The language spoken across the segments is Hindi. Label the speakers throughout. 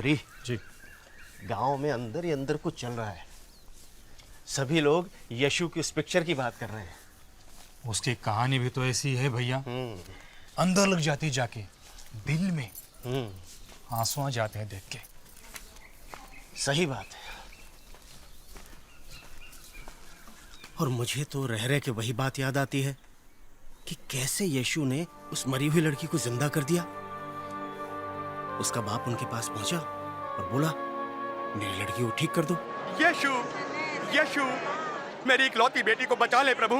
Speaker 1: पादरी
Speaker 2: जी।
Speaker 1: गांव में अंदर ही अंदर कुछ चल रहा है। सभी लोग यीशु की उस पिक्चर की बात कर रहे हैं।
Speaker 2: उसकी कहानी भी तो ऐसी है भैया, अंदर लग जाती जाके, दिल में आंसू आ जाते हैं देख के।
Speaker 1: सही बात है। और मुझे तो रह रह के वही बात याद आती है कि कैसे यीशु ने उस मरी हुई लड़की को जिंदा कर दिया। उसका बाप उनके पास पहुंचा और बोला, मेरी लड़की को ठीक कर दो।
Speaker 3: यीशु, यीशु, मेरी इकलौती बेटी को बचा ले प्रभु,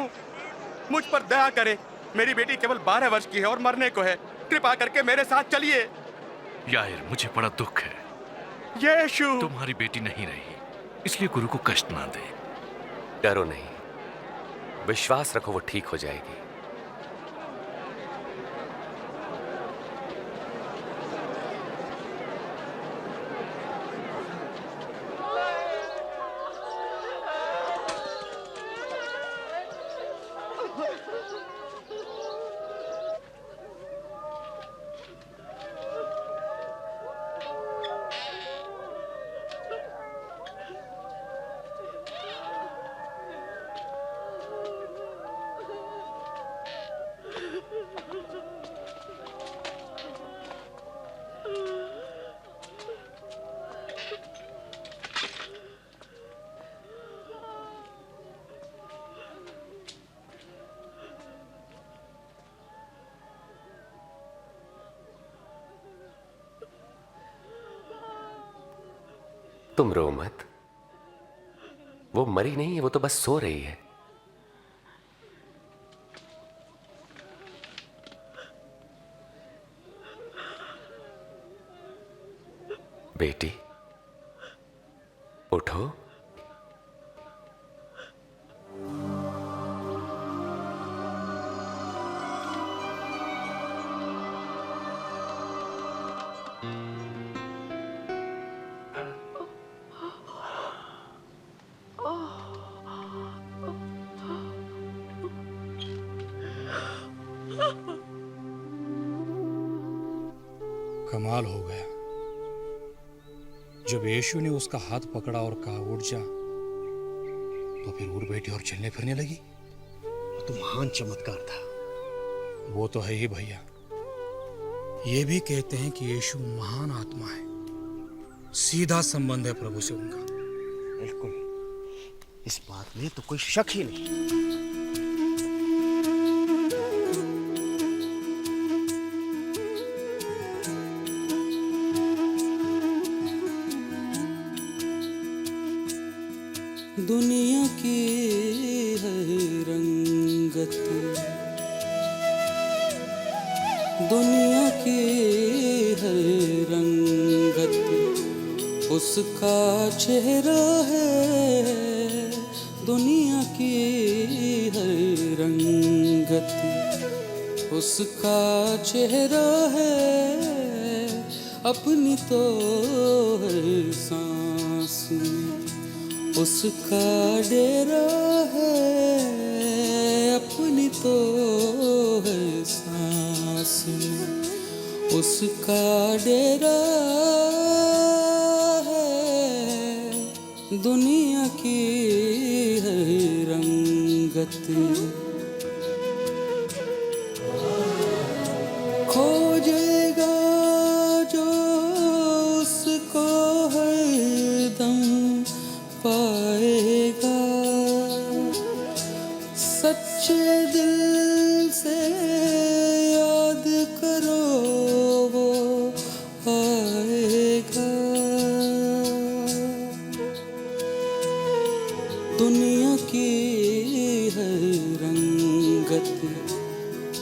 Speaker 3: मुझ पर दया करे। मेरी बेटी केवल 12 वर्ष की है और मरने को है। कृपा करके मेरे साथ चलिए।
Speaker 4: यार, मुझे बड़ा दुख है।
Speaker 3: यीशु,
Speaker 4: तुम्हारी बेटी नहीं रही, इसलिए गुरु को कष्ट ना दे।
Speaker 5: डरो नहीं, विश्वास रखो, वो ठीक हो जाएगी। तुम रो मत, वो मरी नहीं है, वो तो बस सो रही है। बेटी, उठो।
Speaker 2: कमाल हो गया। जब यीशु ने उसका हाथ पकड़ा और कहा उठ जा, तो फिर उठ बैठी और चलने फिरने लगी।
Speaker 1: वो तो महान चमत्कार था।
Speaker 2: वो तो है ही भैया। ये भी कहते हैं कि यीशु महान आत्मा है, सीधा संबंध है प्रभु से उनका।
Speaker 1: बिल्कुल, इस बात में तो कोई शक ही नहीं।
Speaker 6: दुनिया की है रंगत, दुनिया की है रंगत, उसका चेहरा है। दुनिया की है रंगत, उसका चेहरा है। अपनी तो है सांस में उसका डेरा है। अपनी तो है सांस में उसका डेरा है। दुनिया की है रंगत, खोजेगा जो उसको हरदम पाएगा। सच्चे दिल से याद करो, वो आएगा। दुनिया की है रंगत,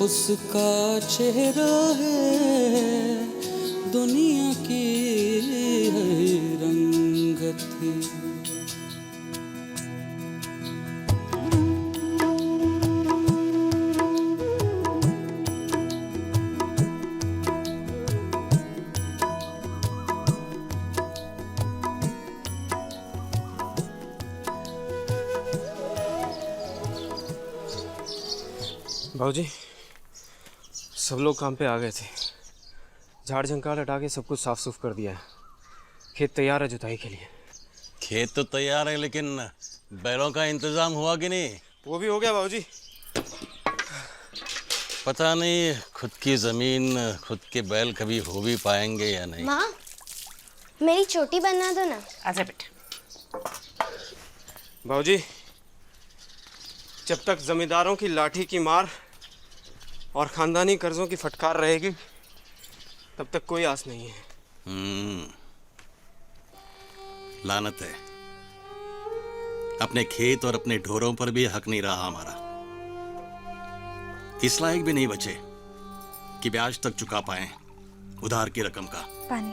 Speaker 6: उसका चेहरा है। दुनिया की है रंगत।
Speaker 7: बाबूजी, सब लोग काम पे आ गए थे। झाड़ झंकार हटा के सब कुछ साफ सुफ कर दिया है। खेत तैयार है जुताई के लिए।
Speaker 8: खेत तो तैयार है, लेकिन बैलों का इंतजाम हुआ कि नहीं?
Speaker 7: वो भी हो गया बाबूजी।
Speaker 8: पता नहीं खुद की जमीन, खुद के बैल कभी हो भी पाएंगे या नहीं।
Speaker 9: माँ, मेरी चोटी बना दो ना।
Speaker 10: आजा बेटा।
Speaker 7: बाबूजी, जब तक जमींदारों की लाठी की मार और खानदानी कर्जों की फटकार रहेगी, तब तक कोई आस नहीं है।
Speaker 8: लानत है, अपने खेत और अपने ढोरों पर भी हक नहीं रहा हमारा। इस लायक भी नहीं बचे कि ब्याज तक चुका पाए उधार की रकम का।
Speaker 10: पानी।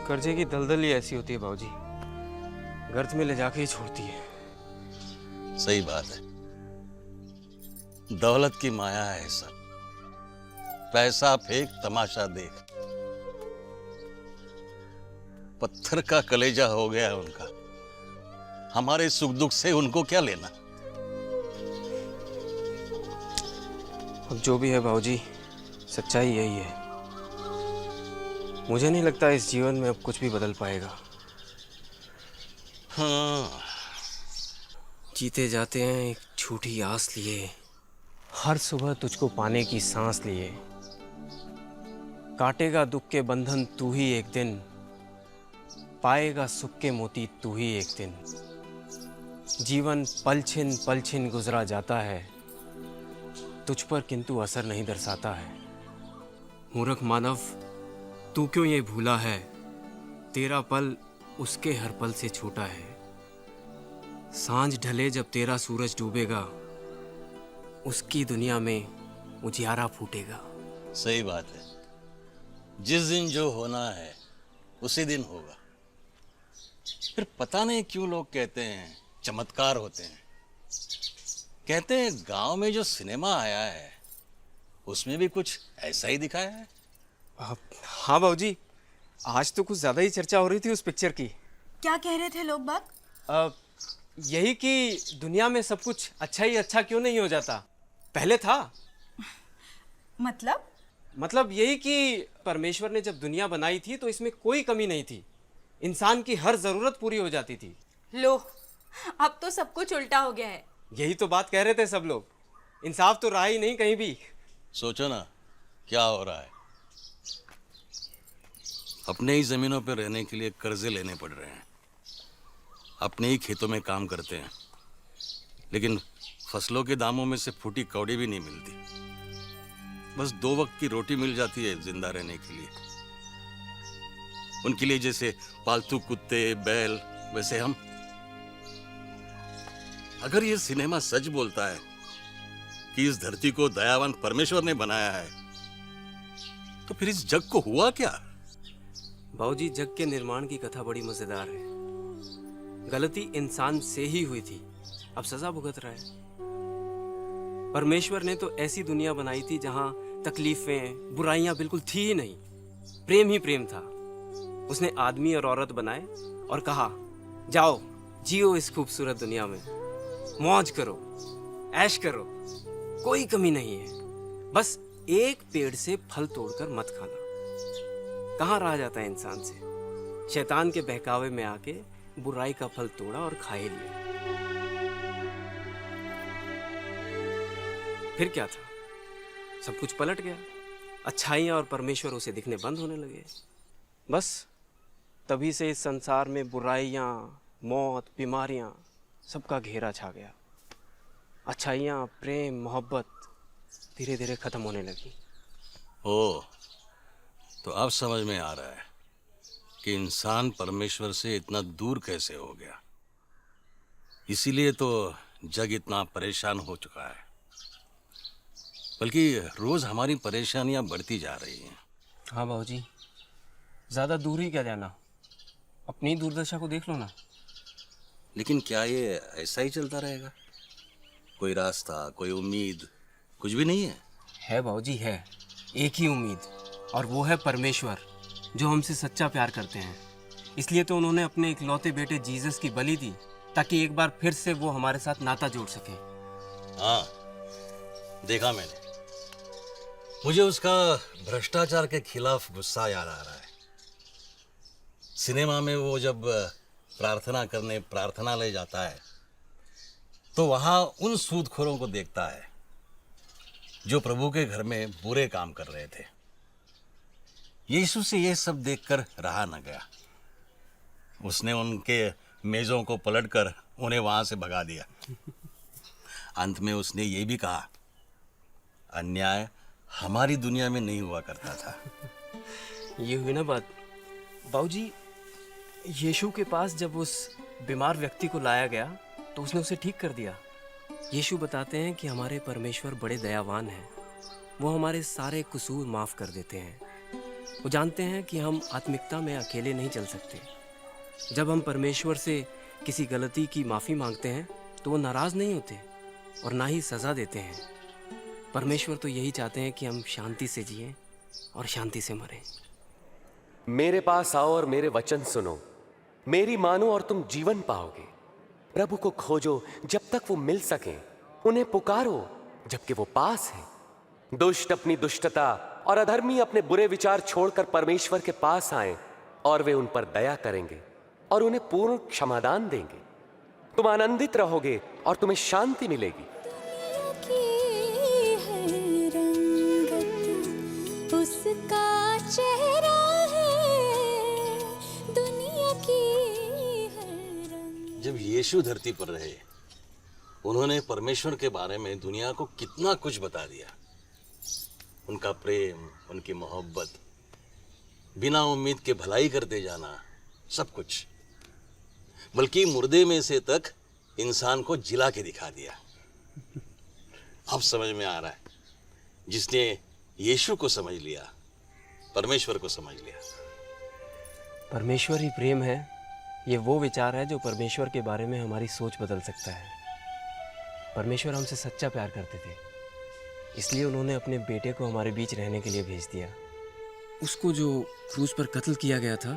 Speaker 7: कर्जे की दलदल ही ऐसी होती है बाबूजी, गर्त में ले जाके ही छोड़ती है।
Speaker 8: सही बात है, दौलत की माया है सब। पैसा फेंक, तमाशा देख। पत्थर का कलेजा हो गया है उनका। हमारे सुख दुख से उनको क्या लेना।
Speaker 7: अब जो भी है बाबूजी, सच्चाई यही है। मुझे नहीं लगता इस जीवन में अब कुछ भी बदल पाएगा।
Speaker 8: हाँ,
Speaker 7: जीते जाते हैं एक झूठी आस लिए, हर सुबह तुझको पाने की सांस लिए। काटेगा दुख के बंधन तू ही एक दिन, पाएगा सुख के मोती तू ही एक दिन। जीवन पल छिन गुजरा जाता है, तुझ पर किंतु असर नहीं दर्शाता है। मूर्ख मानव, तू क्यों ये भूला है, तेरा पल उसके हर पल से छोटा है। सांझ ढले जब तेरा सूरज डूबेगा, उसकी दुनिया में उजियारा फूटेगा।
Speaker 8: सही बात है। जिस दिन जो होना है उसी दिन होगा। फिर पता नहीं क्यों लोग कहते हैं चमत्कार होते हैं। कहते हैं गांव में जो सिनेमा आया है उसमें भी कुछ ऐसा ही दिखाया है।
Speaker 7: हाँ बाबूजी, आज तो कुछ ज़्यादा ही चर्चा हो रही थी उस पिक्चर की।
Speaker 10: क्या कह रहे थे लोग बाग?
Speaker 7: यही कि दुनिया में सब कुछ अच्छा ही अच्छा क्यों नहीं हो जाता, पहले था। मतलब यही कि परमेश्वर ने जब दुनिया बनाई थी तो इसमें कोई कमी नहीं थी, इंसान की हर ज़रूरत पूरी हो जाती थी।
Speaker 10: लो, अब तो सब कुछ उल्टा हो गया है।
Speaker 7: यही तो बात कह रहे थे सब लोग। इंसाफ तो रहा ही नहीं कहीं भी।
Speaker 8: सोचो ना क्या हो रहा है। अपने ही जमीनों पर रहने के लिए कर्जे लेने पड़ रहे हैं, अपने ही खेतों में काम करते हैं, लेकिन फसलों के दामों में से फूटी कौड़ी भी नहीं मिलती। बस 2 वक्त की रोटी मिल जाती है जिंदा रहने के लिए। उनके लिए जैसे पालतू कुत्ते बैल, वैसे हम। अगर ये सिनेमा सच बोलता है कि इस धरती को दयावान परमेश्वर ने बनाया है, तो फिर इस जग को हुआ क्या?
Speaker 7: बाबूजी, जग के निर्माण की कथा बड़ी मजेदार है। गलती इंसान से ही हुई थी, अब सजा भुगत रहा है। परमेश्वर ने तो ऐसी दुनिया बनाई थी जहां तकलीफें बुराइयां बिल्कुल थी ही नहीं, प्रेम ही प्रेम था। उसने आदमी और औरत बनाए और कहा, जाओ जियो इस खूबसूरत दुनिया में, मौज करो, ऐश करो, कोई कमी नहीं है। बस एक पेड़ से फल तोड़कर मत खाना। कहाँ रहा जाता है इंसान से। शैतान के बहकावे में आके बुराई का फल तोड़ा और खा ही लिया। फिर क्या था, सब कुछ पलट गया। अच्छाइयाँ और परमेश्वर उसे दिखने बंद होने लगे। बस तभी से इस संसार में बुराइयाँ, मौत, बीमारियाँ, सबका घेरा छा गया। अच्छाइयाँ, प्रेम, मोहब्बत धीरे धीरे खत्म होने लगी।
Speaker 8: ओह, तो अब समझ में आ रहा है कि इंसान परमेश्वर से इतना दूर कैसे हो गया। इसीलिए तो जग इतना परेशान हो चुका है। बल्कि रोज हमारी परेशानियां बढ़ती जा रही हैं।
Speaker 7: हाँ बाबूजी, ज़्यादा दूर ही क्या जाना, अपनी दुर्दशा को देख लो ना।
Speaker 8: लेकिन क्या ये ऐसा ही चलता रहेगा? कोई रास्ता, कोई उम्मीद, कुछ भी नहीं है?
Speaker 7: है बाबूजी, है। एक ही उम्मीद, और वो है परमेश्वर, जो हमसे सच्चा प्यार करते हैं। इसलिए तो उन्होंने अपने इकलौते बेटे जीसस की बलि दी, ताकि एक बार फिर से वो हमारे साथ नाता जोड़ सके।
Speaker 8: हाँ, देखा मैंने। मुझे उसका भ्रष्टाचार के खिलाफ गुस्सा याद आ रहा है। सिनेमा में वो जब प्रार्थना करने प्रार्थनालय जाता है तो वहां उन सूदखोरों को देखता है जो प्रभु के घर में बुरे काम कर रहे थे। यीशु से यह सब देखकर रहा न गया। उसने उनके मेजों को पलटकर उन्हें वहां से भगा दिया। अंत में उसने ये भी कहा, अन्याय हमारी दुनिया में नहीं हुआ करता था।
Speaker 7: ये हुई ना बात। बाबूजी, यीशु के पास जब उस बीमार व्यक्ति को लाया गया तो उसने उसे ठीक कर दिया। यीशु बताते हैं कि हमारे परमेश्वर बड़े दयावान हैं। वो हमारे सारे कसूर माफ़ कर देते हैं। वो जानते हैं कि हम आत्मिकता में अकेले नहीं चल सकते। जब हम परमेश्वर से किसी गलती की माफ़ी मांगते हैं तो वो नाराज़ नहीं होते और ना ही सज़ा देते हैं। परमेश्वर तो यही चाहते हैं कि हम शांति से जिएं और शांति से मरें।
Speaker 5: मेरे पास आओ और मेरे वचन सुनो, मेरी मानो और तुम जीवन पाओगे। प्रभु को खोजो जब तक वो मिल सके, उन्हें पुकारो जबकि वो पास है। दुष्ट अपनी दुष्टता और अधर्मी अपने बुरे विचार छोड़कर परमेश्वर के पास आएं और वे उन पर दया करेंगे और उन्हें पूर्ण क्षमादान देंगे। तुम आनंदित रहोगे और तुम्हें शांति मिलेगी।
Speaker 11: उसका चेहरा है दुनिया की हर रंग।
Speaker 8: जब यीशु धरती पर रहे उन्होंने परमेश्वर के बारे में दुनिया को कितना कुछ बता दिया। उनका प्रेम, उनकी मोहब्बत, बिना उम्मीद के भलाई करते जाना, सब कुछ। बल्कि मुर्दे में से तक इंसान को जिला के दिखा दिया। अब समझ में आ रहा है, जिसने यीशु को समझ लिया, परमेश्वर को समझ लिया।
Speaker 7: परमेश्वर ही प्रेम है। ये वो विचार है जो परमेश्वर के बारे में हमारी सोच बदल सकता है। परमेश्वर हमसे सच्चा प्यार करते थे, इसलिए उन्होंने अपने बेटे को हमारे बीच रहने के लिए भेज दिया। उसको जो क्रूज पर कत्ल किया गया था,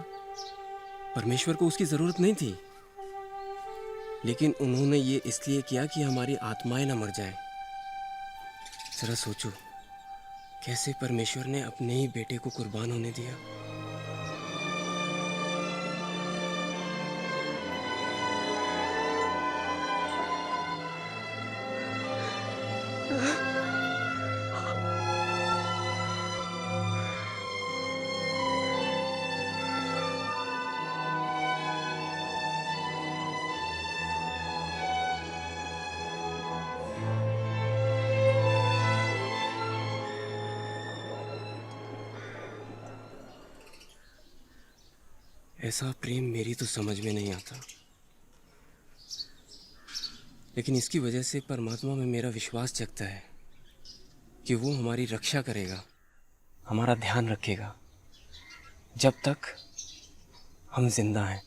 Speaker 7: परमेश्वर को उसकी ज़रूरत नहीं थी, लेकिन उन्होंने ये इसलिए किया कि हमारी आत्माएं ना मर जाएं। जरा सोचो, कैसे परमेश्वर ने अपने ही बेटे को कुर्बान होने दिया। ऐसा प्रेम मेरी तो समझ में नहीं आता, लेकिन इसकी वजह से परमात्मा में मेरा विश्वास जगता है कि वो हमारी रक्षा करेगा, हमारा ध्यान रखेगा जब तक हम जिंदा हैं,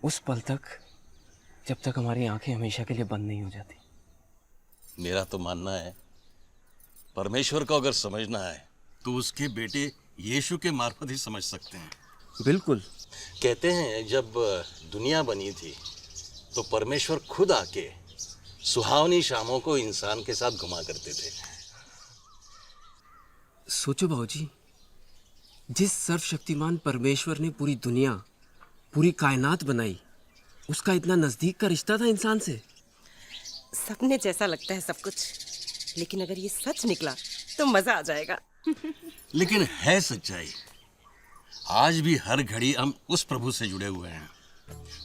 Speaker 7: उस पल तक जब तक हमारी आंखें हमेशा के लिए बंद नहीं हो जाती।
Speaker 8: मेरा तो मानना है, परमेश्वर को अगर समझना है तो उसके बेटे यीशु के मार्फत ही समझ सकते हैं।
Speaker 7: बिल्कुल।
Speaker 8: कहते हैं जब दुनिया बनी थी तो परमेश्वर खुद आके सुहावनी शामों को इंसान के साथ घुमा करते थे।
Speaker 7: सोचो बाबूजी, जिस सर्वशक्तिमान परमेश्वर ने पूरी दुनिया, पूरी कायनात बनाई, उसका इतना नजदीक का रिश्ता था इंसान से।
Speaker 12: सपने जैसा लगता है सब कुछ, लेकिन अगर ये सच निकला तो मजा आ जाएगा।
Speaker 8: लेकिन है सच्चाई। आज भी हर घड़ी हम उस प्रभु से जुड़े हुए हैं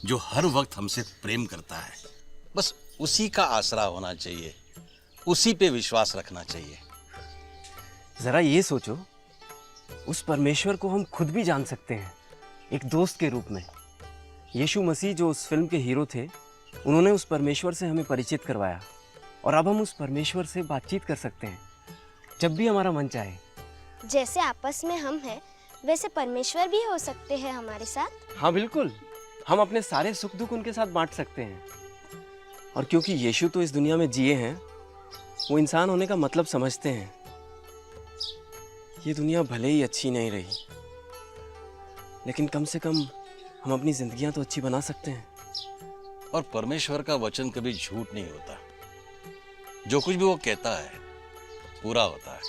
Speaker 8: जो हर वक्त हमसे प्रेम करता है। बस उसी का आसरा होना चाहिए, उसी पे विश्वास रखना चाहिए।
Speaker 7: जरा ये सोचो, उस परमेश्वर को हम खुद भी जान सकते हैं, एक दोस्त के रूप में। यीशु मसीह जो उस फिल्म के हीरो थे, उन्होंने उस परमेश्वर से हमें परिचित करवाया, और अब हम उस परमेश्वर से बातचीत कर सकते हैं जब भी हमारा मन चाहे।
Speaker 9: जैसे आपस में हम हैं, वैसे परमेश्वर भी हो सकते हैं हमारे साथ।
Speaker 7: हाँ बिल्कुल, हम अपने सारे सुख दुख उनके साथ बांट सकते हैं। और क्योंकि यीशु तो इस दुनिया में जिए हैं, वो इंसान होने का मतलब समझते हैं। ये दुनिया भले ही अच्छी नहीं रही, लेकिन कम से कम हम अपनी जिंदगियां तो अच्छी बना सकते हैं।
Speaker 8: और परमेश्वर का वचन कभी झूठ नहीं होता। जो कुछ भी वो कहता है पूरा होता है।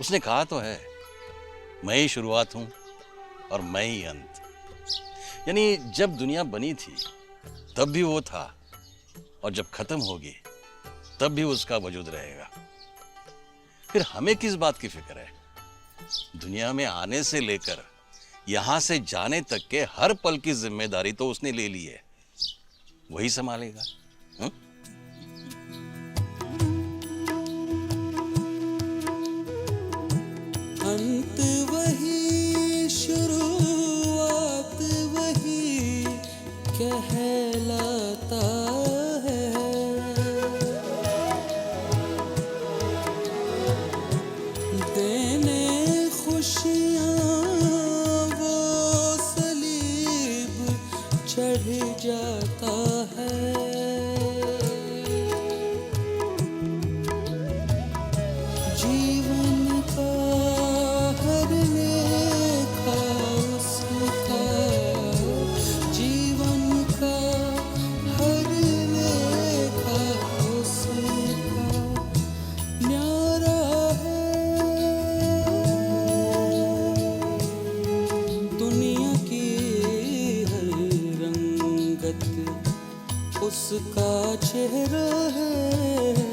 Speaker 8: उसने कहा तो है, मैं ही शुरुआत हूं और मैं ही अंत। यानी जब दुनिया बनी थी तब भी वो था, और जब खत्म होगी तब भी उसका वजूद रहेगा। फिर हमें किस बात की फिक्र है? दुनिया में आने से लेकर यहां से जाने तक के हर पल की जिम्मेदारी तो उसने ले ली है, वही संभालेगा।
Speaker 6: अंत वही शुरुआत वही कहलाता है। देने खुशियाँ वो सलीब चढ़ जाता है। जीवन का हर लेखा उसका, जीवन का हर लेखा उसका न्यारा है। दुनिया की हर रंगत उसका चेहरा है।